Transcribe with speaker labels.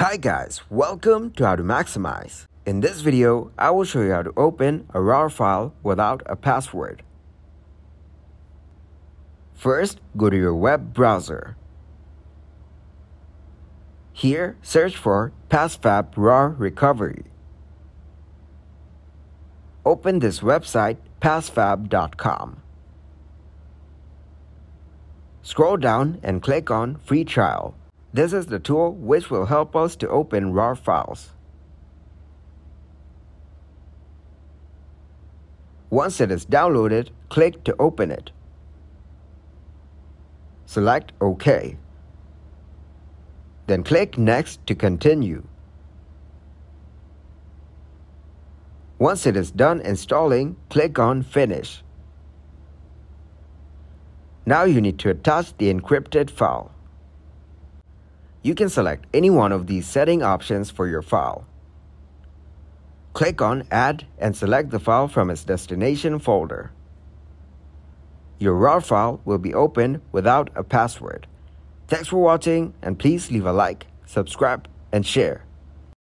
Speaker 1: Hi guys, welcome to How to Maximize. In this video, I will show you how to open a RAR file without a password. First, go to your web browser. Here, search for PassFab RAR Recovery. Open this website, passfab.com. Scroll down and click on Free Trial. This is the tool which will help us to open RAR files. Once it is downloaded, click to open it. Select OK. Then click Next to continue. Once it is done installing, click on Finish. Now you need to attach the encrypted file. You can select any one of these setting options for your file. Click on Add and select the file from its destination folder. Your RAR file will be opened without a password. Thanks for watching, and please leave a like, subscribe, and share.